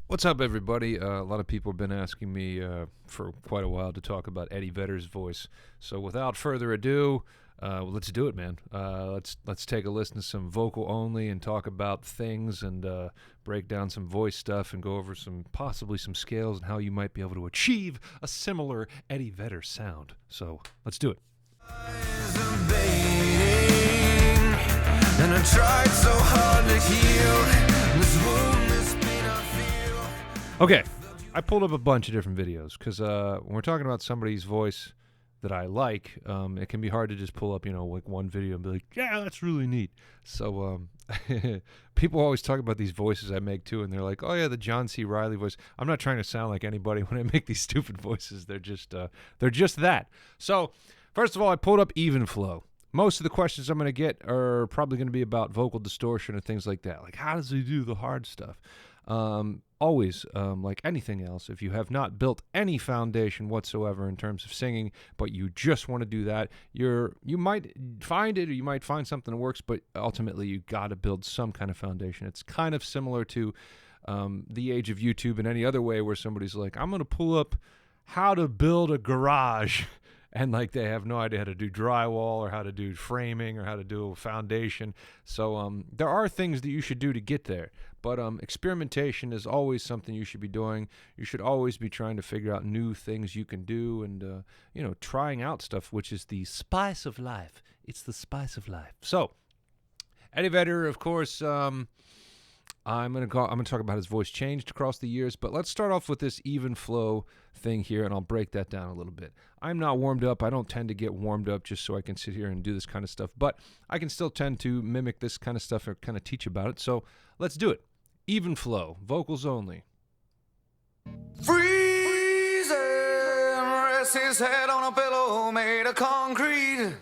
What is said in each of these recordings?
What's up, everybody? A lot of people have been asking me for quite a while to talk about Eddie Vedder's voice. So without further ado, let's do it, man. Let's take a listen to some vocal only and talk about things and break down some voice stuff and go over possibly some scales and how you might be able to achieve a similar Eddie Vedder sound. So let's do it. And I tried so hard to heal this wound, this pain I feel. Okay, I pulled up a bunch of different videos because when we're talking about somebody's voice that I like, it can be hard to just pull up, like one video and be like, yeah, that's really neat. So people always talk about these voices I make too, and they're like, oh yeah, the John C. Reilly voice. I'm not trying to sound like anybody when I make these stupid voices. They're just that. So first of all, I pulled up Even Flow. Most of the questions I'm going to get are probably going to be about vocal distortion and things like that. Like, how does he do the hard stuff? Always, like anything else, if you have not built any foundation whatsoever in terms of singing, but you just want to do that, you might find it, or you might find something that works, but ultimately you got to build some kind of foundation. It's kind of similar to the age of YouTube and any other way where somebody's like, I'm going to pull up how to build a garage. And like they have no idea how to do drywall or how to do framing or how to do a foundation. So there are things that you should do to get there. But experimentation is always something you should be doing. You should always be trying to figure out new things you can do and, trying out stuff, which is the spice of life. It's the spice of life. So Eddie Vedder, of course, I'm gonna talk about his voice changed across the years, but let's start off with this even flow thing here, and I'll break that down a little bit. I'm not warmed up. I don't tend to get warmed up just so I can sit here and do this kind of stuff, but I can still tend to mimic this kind of stuff or kind of teach about it. So let's do it. Even flow, vocals only. Freezing, rests his head on a pillow made of concrete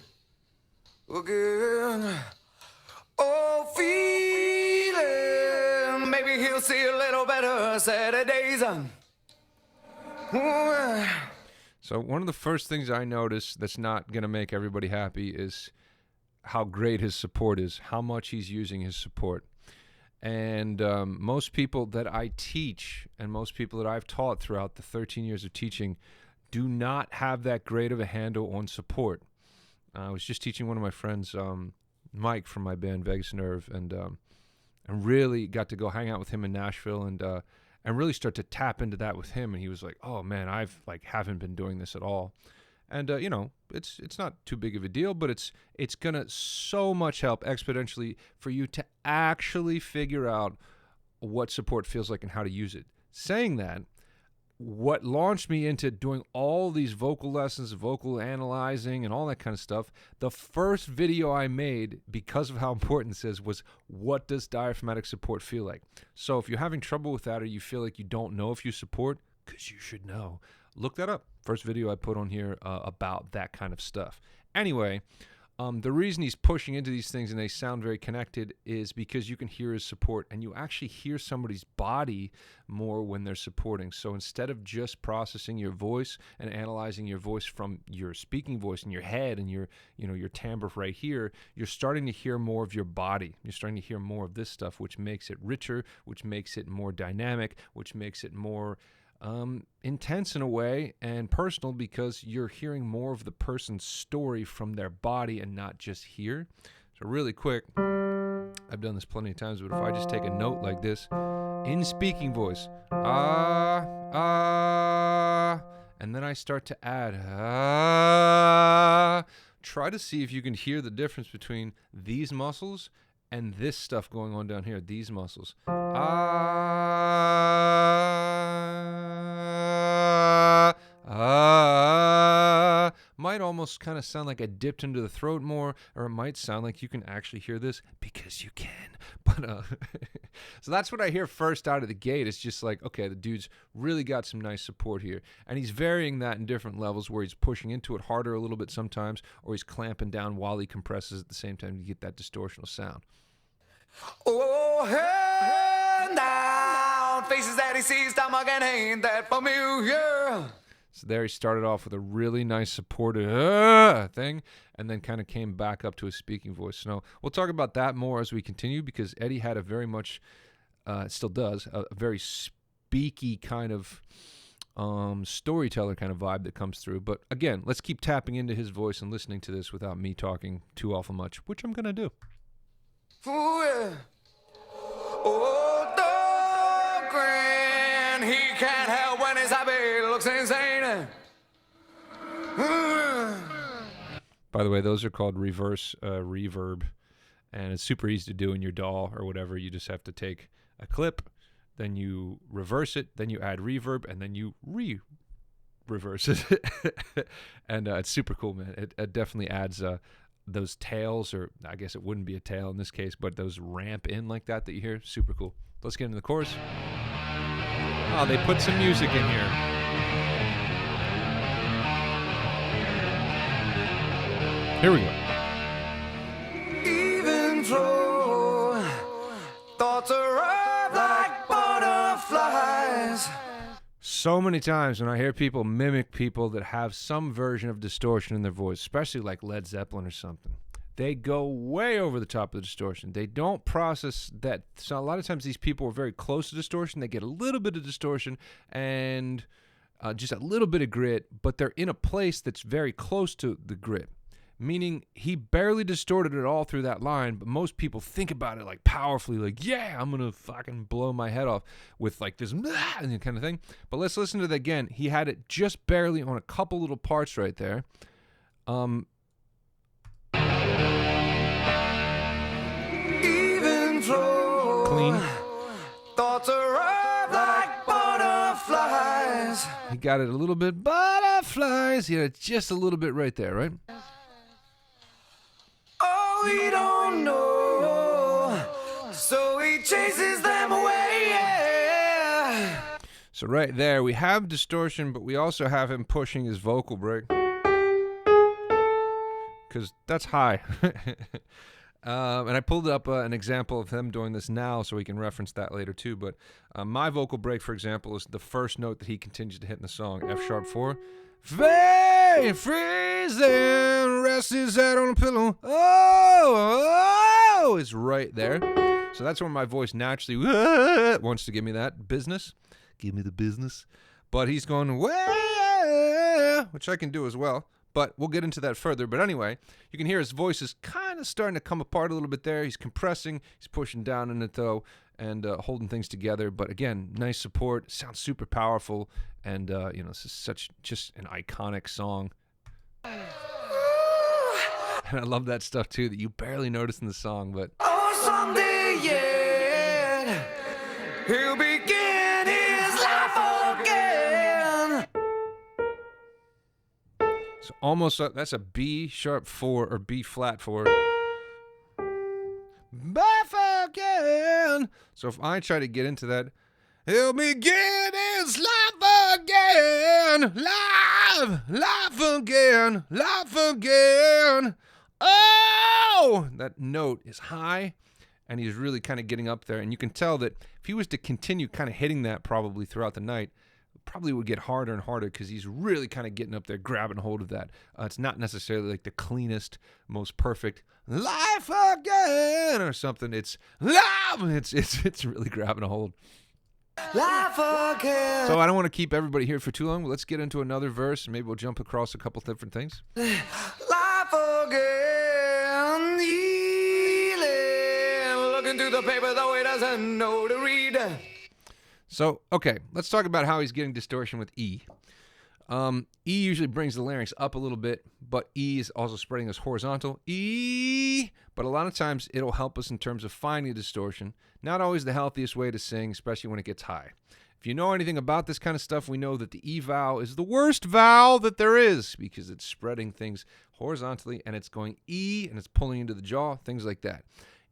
again. Oh, feeling, maybe he'll see a little better Saturdays. So one of the first things I notice that's not going to make everybody happy is how great his support is, how much he's using his support. And most people that I teach and most people that I've taught throughout the 13 years of teaching do not have that great of a handle on support. I was just teaching one of my friends, Mike from my band Vegas Nerve, and really got to go hang out with him in Nashville and really start to tap into that with him. And he was like, oh man, I've haven't been doing this at all. And it's not too big of a deal, but it's gonna so much help exponentially for you to actually figure out what support feels like and how to use it. Saying that, what launched me into doing all these vocal lessons, vocal analyzing, and all that kind of stuff, the first video I made, because of how important this is, was what does diaphragmatic support feel like? So if you're having trouble with that or you feel like you don't know if you support, because you should know, look that up. First video I put on here about that kind of stuff. Anyway, the reason he's pushing into these things and they sound very connected is because you can hear his support and you actually hear somebody's body more when they're supporting. So instead of just processing your voice and analyzing your voice from your speaking voice in your head and your timbre right here, you're starting to hear more of your body. You're starting to hear more of this stuff, which makes it richer, which makes it more dynamic, which makes it more intense in a way and personal because you're hearing more of the person's story from their body and not just here. So really quick, I've done this plenty of times, but if I just take a note like this in speaking voice, and then I start to add, try to see if you can hear the difference between these muscles and this stuff going on down here, these muscles. Might almost kind of sound like I dipped into the throat more, or it might sound like you can actually hear this because you can. But so that's what I hear first out of the gate. It's just like, okay, the dude's really got some nice support here, and he's varying that in different levels where he's pushing into it harder a little bit sometimes, or he's clamping down while he compresses at the same time to get that distortional sound. Oh, hand down, faces that he sees, stomach and ain't that familiar. So there he started off with a really nice supported thing and then kind of came back up to his speaking voice. So we'll talk about that more as we continue because Eddie had a very much, still does, a very beaky kind of storyteller kind of vibe that comes through. But again, let's keep tapping into his voice and listening to this without me talking too awful much, which I'm going to do. Ooh, yeah. Oh, the grin, he can't help when his happy looks insane. By the way, those are called reverse reverb, and it's super easy to do in your DAW or whatever. You just have to take a clip, then you reverse it, then you add reverb, and then you reverse it. And it's super cool, man. It definitely adds those tails, or I guess it wouldn't be a tail in this case, but those ramp in like that you hear. Super cool. Let's get into the chorus. Oh, they put some music in here. Here we go. Even flow, thoughts arrive like butterflies. So many times when I hear people mimic people that have some version of distortion in their voice, especially like Led Zeppelin or something, they go way over the top of the distortion. They don't process that. So a lot of times these people are very close to distortion. They get a little bit of distortion and just a little bit of grit, but they're in a place that's very close to the grit. Meaning he barely distorted it all through that line, but most people think about it like powerfully, like, yeah, I'm going to fucking blow my head off with like this kind of thing. But let's listen to that again. He had it just barely on a couple little parts right there. Even flow, clean. Thoughts arrive like butterflies. He got it a little bit, butterflies. He had it just a little bit right there, right? Oh, we don't know, so he chases them away, yeah. So right there, we have distortion, but we also have him pushing his vocal break. Because that's high. And I pulled up an example of him doing this now so we can reference that later too. But my vocal break, for example, is the first note that he continues to hit in the song, F-sharp 4. Freezing, rest his head on a pillow. Oh, it's right there. So that's where my voice naturally wants to give me that business. Give me the business. But he's going, which I can do as well. But we'll get into that further. But anyway, you can hear his voice is kind of starting to come apart a little bit there. He's compressing. He's pushing down in it, though, and holding things together. But again, nice support. Sounds super powerful. And, this is such just an iconic song. And I love that stuff, too, that you barely notice in the song. But Oh, someday, yeah, he'll begin his life again. so almost, that's a B sharp 4 or B flat 4. Back again. So if I try to get into that, he'll begin his life again. Life again. Oh! That note is high, and he's really kind of getting up there. And you can tell that if he was to continue kind of hitting that probably throughout the night, it probably would get harder and harder because he's really kind of getting up there, grabbing hold of that. It's not necessarily like the cleanest, most perfect life again or something. It's love. It's really grabbing a hold. Life again. So I don't want to keep everybody here for too long. Let's get into another verse, and maybe we'll jump across a couple different things. Life again. Healing. Looking through the paper though he doesn't know to read. So, okay, let's talk about how he's getting distortion with E. E usually brings the larynx up a little bit, but E is also spreading us horizontal. E, but a lot of times it'll help us in terms of finding distortion. Not always the healthiest way to sing, especially when it gets high. If you know anything about this kind of stuff, we know that the E vowel is the worst vowel that there is because it's spreading things horizontally and it's going E and it's pulling into the jaw, things like that.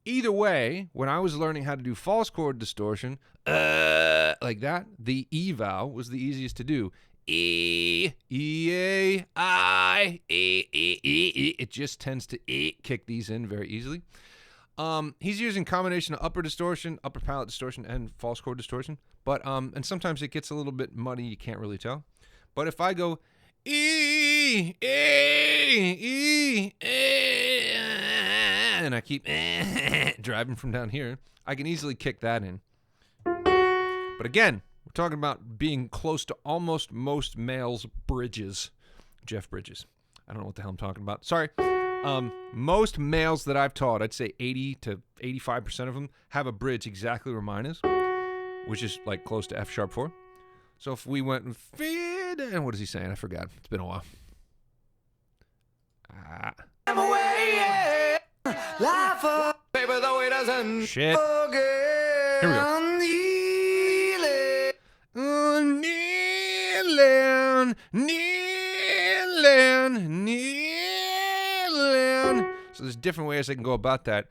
Either way, when I was learning how to do false chord distortion, like that, the E vowel was the easiest to do. E, A, I, E. It just tends to kick these in very easily. He's using a combination of upper distortion, upper palate distortion, and false chord distortion. But and sometimes it gets a little bit muddy. You can't really tell. But if I go E, and I keep driving from down here, I can easily kick that in. But again, we're talking about being close to almost most males' bridges. Jeff Bridges. I don't know what the hell I'm talking about. Sorry. Most males that I've taught, I'd say 80 to 85% of them have a bridge exactly where mine is, which is like close to F sharp 4. So if we went and what is he saying? I forgot. It's been a while. I'm away, life of paper, though it doesn't Shit. forget. Here we go. Kneeling. So there's different ways I can go about that,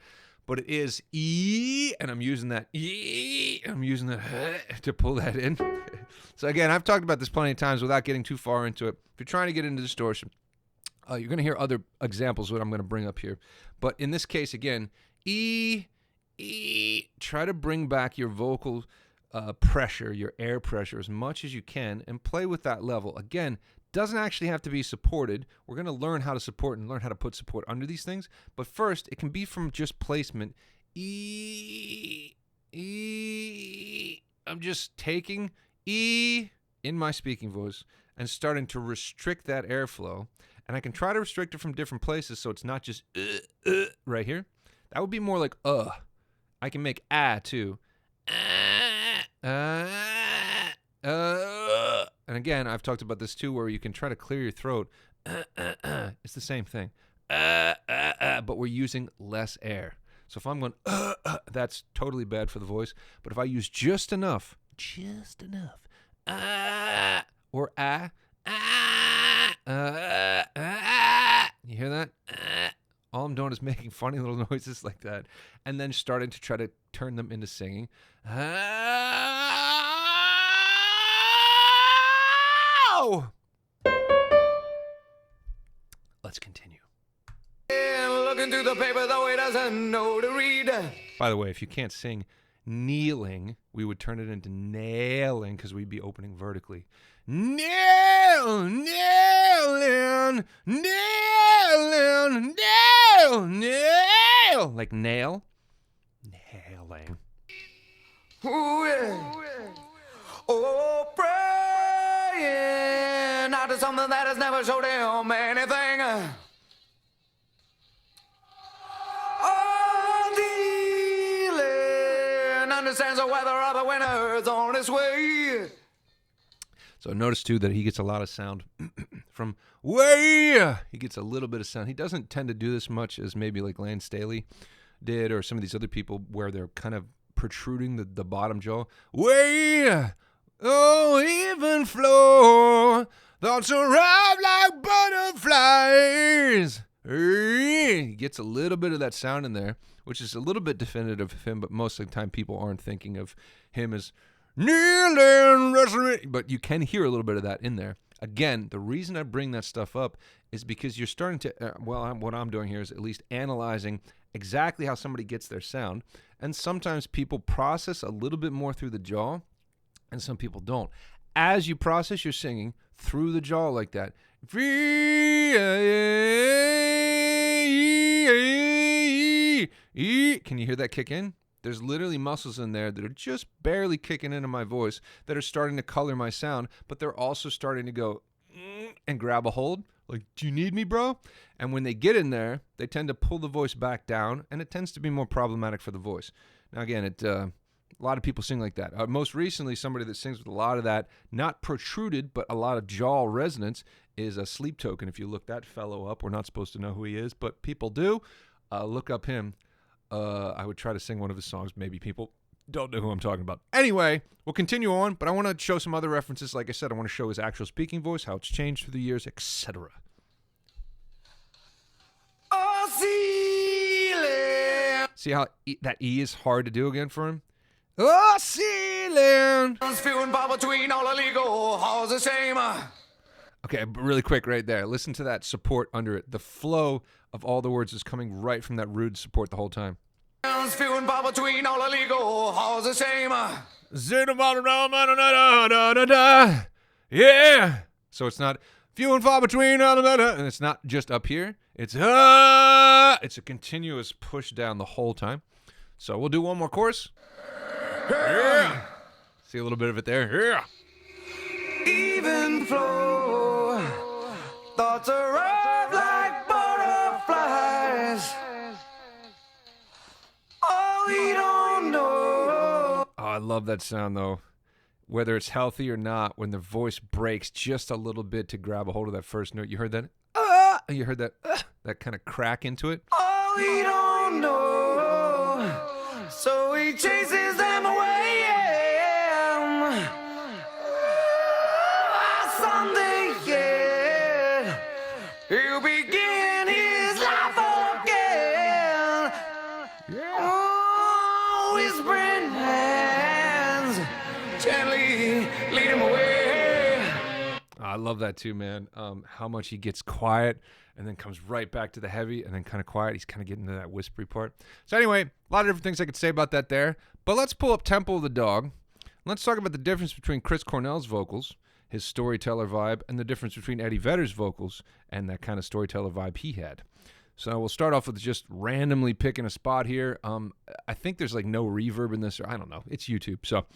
but it is E, and I'm using that E, I'm using that to pull that in. So again, I've talked about this plenty of times without getting too far into it. If you're trying to get into distortion, you're going to hear other examples of what I'm going to bring up here. But in this case, again, E, try to bring back your vocal pressure, your air pressure as much as you can, and play with that level. Again, doesn't actually have to be supported. We're going to learn how to support and learn how to put support under these things. But first, it can be from just placement. E. I'm just taking E in my speaking voice and starting to restrict that airflow. And I can try to restrict it from different places so it's not just right here. That would be more like I can make too. And again, I've talked about this too, where you can try to clear your throat. It's the same thing. But we're using less air. So if I'm going, that's totally bad for the voice. But if I use just enough, or you hear that? All I'm doing is making funny little noises like that, and then starting to try to turn them into singing. Let's continue. Looking through the paper, though he doesn't know to read. By the way, if you can't sing kneeling, we would turn it into nailing because we'd be opening vertically. Nailing, like nail. Nailing. Ooh, yeah. Oh, praying out to something that has never showed him anything. Oh, dealing understands the weather of the winter's on its way. So notice too that he gets a lot of sound from way. He gets a little bit of sound. He doesn't tend to do this much as maybe like Lane Staley did, or some of these other people where they're kind of protruding the bottom jaw. Way, oh, even flow, thoughts arrive like butterflies. He gets a little bit of that sound in there, which is a little bit definitive of him, but most of the time people aren't thinking of him as kneeling, wrestling, but you can hear a little bit of that in there. Again, the reason I bring that stuff up is because you're starting to, what I'm doing here is at least analyzing exactly how somebody gets their sound. And sometimes people process a little bit more through the jaw, and some people don't. As you process your singing through the jaw like that, can you hear that kick in? There's literally muscles in there that are just barely kicking into my voice that are starting to color my sound, but they're also starting to go and grab a hold. Like, do you need me, bro? And when they get in there, they tend to pull the voice back down, and it tends to be more problematic for the voice. Now, again, a lot of people sing like that. Most recently, somebody that sings with a lot of that, not protruded, but a lot of jaw resonance, is a Sleep Token. If you look that fellow up, we're not supposed to know who he is, but people do. Look up him. I would try to sing one of his songs. Maybe people don't know who I'm talking about. Anyway, we'll continue on, but I want to show some other references. Like I said, I want to show his actual speaking voice, how it's changed through the years, etc. Oh, See how that E is hard to do again for him? Oh, ceiling. few and far between, all illegal, all's the same. Okay, really quick right there. Listen to that support under it. The flow of all the words is coming right from that rude support the whole time. Few and far between, all illegal, all's the same. Yeah. So it's not few and far between, and it's not just up here. It's a continuous push down the whole time. So we'll do one more chorus. Yeah. See a little bit of it there. Yeah. Even flow, thoughts arrive like butterflies. Oh, we don't know. Oh, I love that sound though. Whether it's healthy or not, when the voice breaks just a little bit to grab a hold of that first note, you heard that? You heard that kind of crack into it? Oh, we don't know. So he chases them away. Someday, yeah, he'll begin his life again. Yeah. Oh, whispering hands gently lead him away. I love that too, man. How much he gets quiet and then comes right back to the heavy and then kind of quiet. He's kind of getting to that whispery part. So anyway, a lot of different things I could say about that there. But let's pull up Temple of the Dog. Let's talk about the difference between Chris Cornell's vocals, his storyteller vibe, and the difference between Eddie Vedder's vocals and that kind of storyteller vibe he had. So we'll start off with just randomly picking a spot here. I think there's like no reverb in this, or I don't know. It's YouTube. So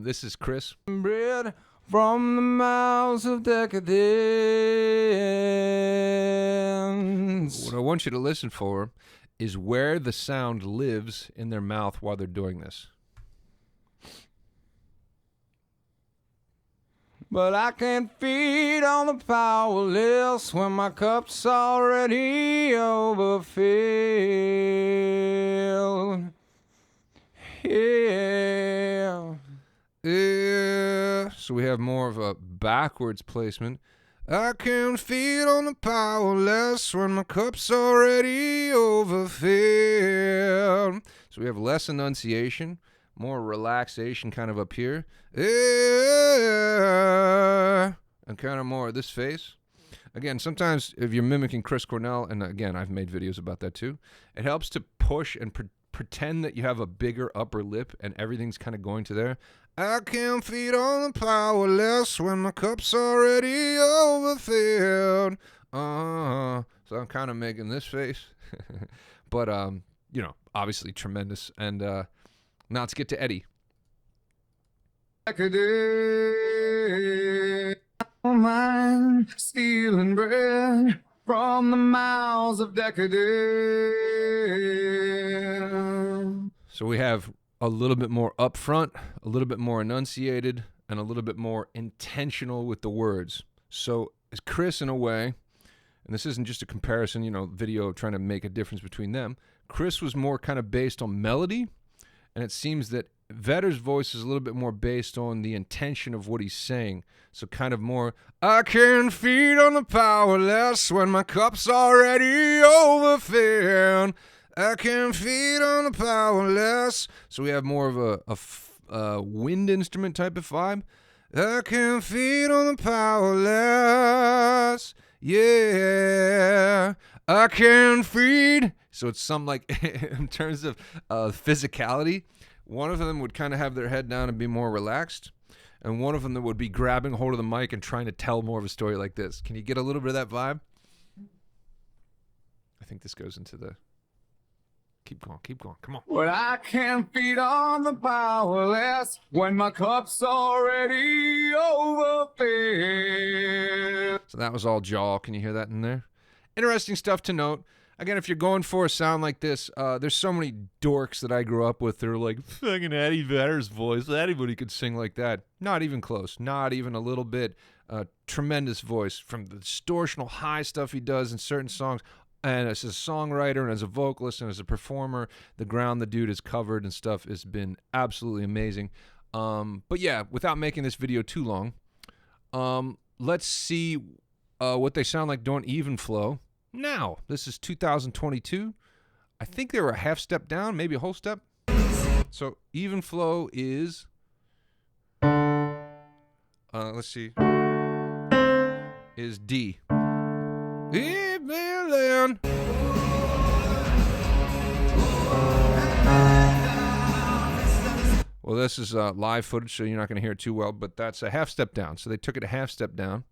this is Chris. Bread from the mouths of decadence. What I want you to listen for is where the sound lives in their mouth while they're doing this. But I can't feed on the powerless when my cup's already overfilled. Yeah. Yeah. So we have more of a backwards placement. I can't feed on the powerless when my cup's already overfilled. So we have less enunciation, more relaxation kind of up here. Yeah. And kind of more of this face. Again, sometimes if you're mimicking Chris Cornell, and again, I've made videos about that too, it helps to push and pretend that you have a bigger upper lip and everything's kind of going to there. I can't feed on the powerless when my cup's already overfilled. So I'm kind of making this face. But, you know, obviously tremendous. And now let's get to Eddie. Don't mind stealing bread from the mouths of decadence. So we have a little bit more upfront, a little bit more enunciated, and a little bit more intentional with the words. So as Chris, in a way, and this isn't just a comparison, you know, video trying to make a difference between them, Chris was more kind of based on melody, and it seems that Vedder's voice is a little bit more based on the intention of what he's saying. So kind of more, I can feed on the powerless when my cup's already overfilled. I can feed on the powerless. So we have more of a wind instrument type of vibe. I can feed on the powerless. Yeah, I can feed. So it's some like, in terms of physicality, one of them would kind of have their head down and be more relaxed. And one of them that would be grabbing hold of the mic and trying to tell more of a story like this. Can you get a little bit of that vibe? I think this goes into the... Keep going, come on. Well, I can't feed on the powerless when my cup's already overfilled. So that was all jaw. Can you hear that in there? Interesting stuff to note. Again, if you're going for a sound like this, there's so many dorks that I grew up with that are like, fucking Eddie Vedder's voice. Anybody could sing like that. Not even close. Not even a little bit. Tremendous voice. From the distortional high stuff he does in certain songs. And as a songwriter and as a vocalist and as a performer, the ground the dude has covered and stuff has been absolutely amazing. But yeah, without making this video too long, let's see what they sound like doing even flow. Now, this is 2022. I think they were a half step down, maybe a whole step. So even flow is, let's see, is D. Well, this is live footage, so you're not going to hear it too well, but that's a half step down. So they took it a half step down.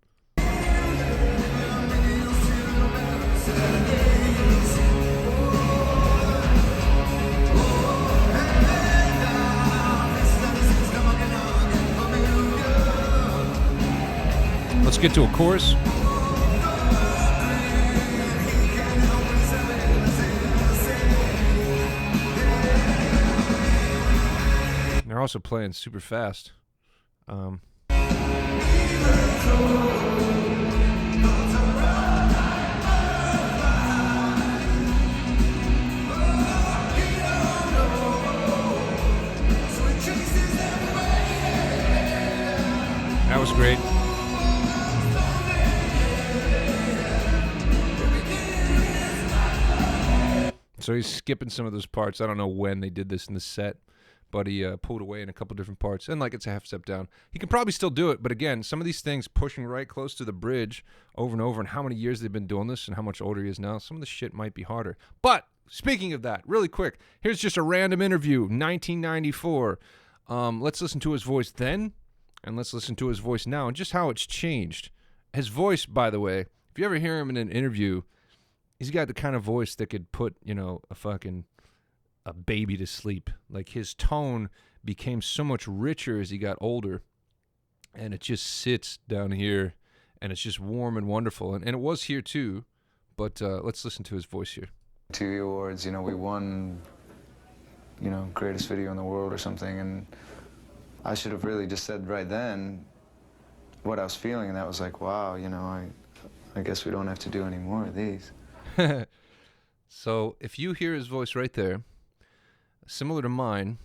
Let's get to a chorus. They're also playing super fast. That was great. So he's skipping some of those parts. I don't know when they did this in the set, but he pulled away in a couple different parts. And like it's a half step down. He can probably still do it, but again, some of these things pushing right close to the bridge over and over, and how many years they've been doing this and how much older he is now, some of the shit might be harder. But speaking of that, really quick, here's just a random interview, 1994. Let's listen to his voice then, and let's listen to his voice now, and just how it's changed. His voice, by the way, if you ever hear him in an interview, he's got the kind of voice that could put, a baby to sleep. Like, his tone became so much richer as he got older, and it just sits down here, and it's just warm and wonderful. And it was here too, but let's listen to his voice here. TV awards, we won, greatest video in the world or something, and I should have really just said right then what I was feeling, and that was like, wow, I guess we don't have to do any more of these. So if you hear his voice right there, similar to mine,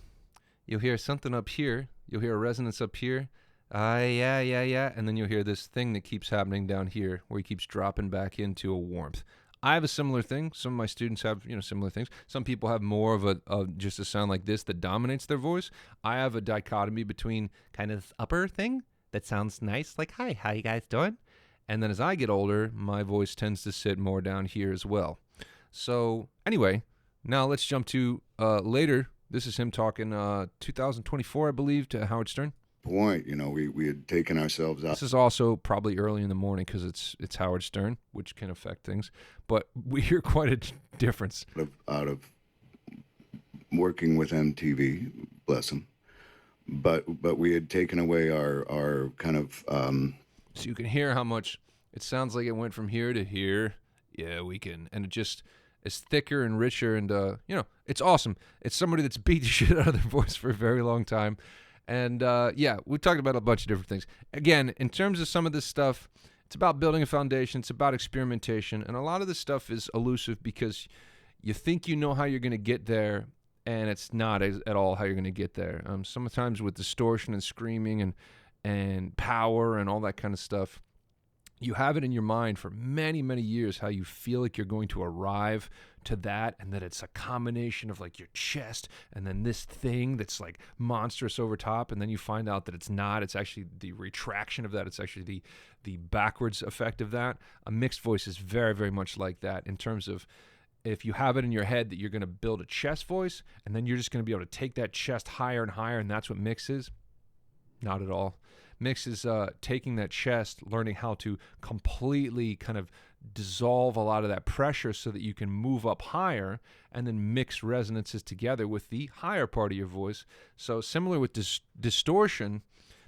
you'll hear something up here, you'll hear a resonance up here, yeah, and then you'll hear this thing that keeps happening down here where he keeps dropping back into a warmth. I have a similar thing. Some of my students have, similar things. Some people have more of just a sound like this that dominates their voice. I have a dichotomy between kind of this upper thing that sounds nice, like, hi, how you guys doing? And then as I get older, my voice tends to sit more down here as well. So anyway, now let's jump to later. This is him talking 2024, I believe, to Howard Stern. Point, we had taken ourselves out. This is also probably early in the morning because it's Howard Stern, which can affect things. But we hear quite a difference. Out of working with MTV, bless them. But we had taken away our kind of... So you can hear how much it sounds like it went from here to here. Yeah, we can. And it just is thicker and richer. And, it's awesome. It's somebody that's beat the shit out of their voice for a very long time. And, we talked about a bunch of different things. Again, in terms of some of this stuff, it's about building a foundation. It's about experimentation. And a lot of this stuff is elusive because you think you know how you're going to get there, and it's not at all how you're going to get there. Sometimes with distortion and screaming and power and all that kind of stuff, you have it in your mind for many, many years how you feel like you're going to arrive to that, and that it's a combination of like your chest and then this thing that's like monstrous over top, and then you find out that it's not. It's actually the retraction of that. It's actually the backwards effect of that. A mixed voice is very, very much like that in terms of if you have it in your head that you're going to build a chest voice, and then you're just going to be able to take that chest higher and higher, and that's what mix is. Not at all. Mix is taking that chest, learning how to completely kind of dissolve a lot of that pressure so that you can move up higher, and then mix resonances together with the higher part of your voice. So similar with distortion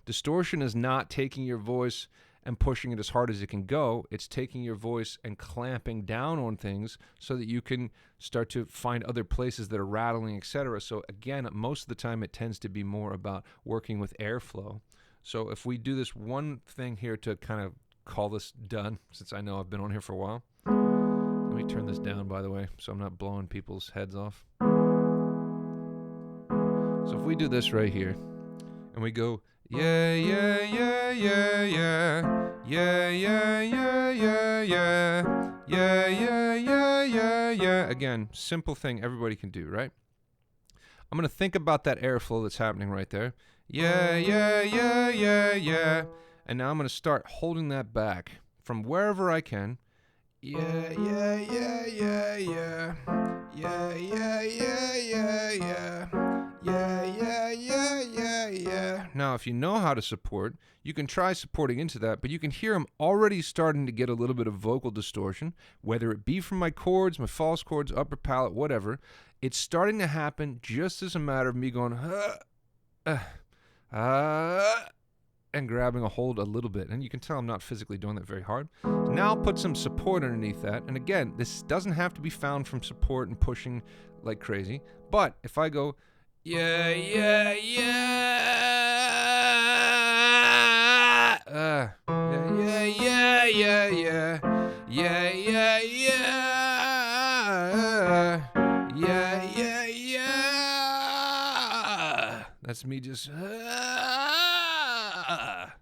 is not taking your voice and pushing it as hard as it can go. It's taking your voice and clamping down on things so that you can start to find other places that are rattling, etc. So again, most of the time it tends to be more about working with airflow. So if we do this one thing here to kind of call this done, since I know I've been on here for a while. Let me turn this down, by the way, so I'm not blowing people's heads off. So if we do this right here, and we go, yeah, yeah, yeah, yeah, yeah, yeah, yeah, yeah, yeah, yeah, yeah, yeah, yeah, yeah, yeah. Again, simple thing everybody can do, right? I'm going to think about that airflow that's happening right there. Yeah, yeah, yeah, yeah, yeah. And now I'm going to start holding that back from wherever I can. Yeah, yeah, yeah, yeah, yeah. Yeah, yeah, yeah, yeah, yeah. Yeah, yeah, yeah, yeah, yeah. Now, if you know how to support, you can try supporting into that, but you can hear I'm already starting to get a little bit of vocal distortion, whether it be from my chords, my false chords, upper palate, whatever. It's starting to happen just as a matter of me going, and grabbing a hold a little bit. And you can tell I'm not physically doing that very hard. Now I'll put some support underneath that. And again, this doesn't have to be found from support and pushing like crazy. But if I go, yeah, yeah, yeah, yeah, yeah, yeah, yeah, yeah, yeah, yeah, yeah, yeah, yeah. That's me just.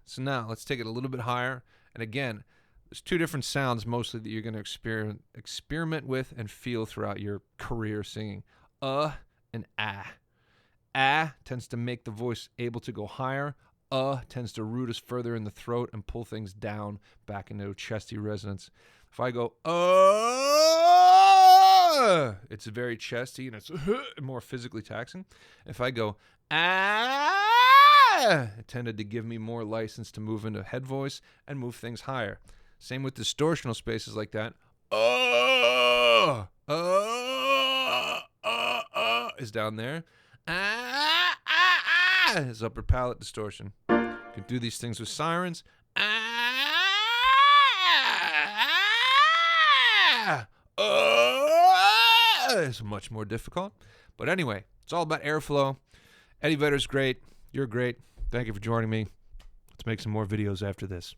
So now let's take it a little bit higher. And again, there's two different sounds mostly that you're going to experiment with and feel throughout your career singing. And ah. Ah tends to make the voice able to go higher. Tends to root us further in the throat and pull things down back into a chesty resonance. If I go, it's very chesty and it's more physically taxing. If I go, it tended to give me more license to move into head voice and move things higher. Same with distortional spaces like that. Is down there. Is upper palate distortion. You can do these things with sirens. It's much more difficult. But anyway, it's all about airflow. Eddie Vedder's great. You're great. Thank you for joining me. Let's make some more videos after this.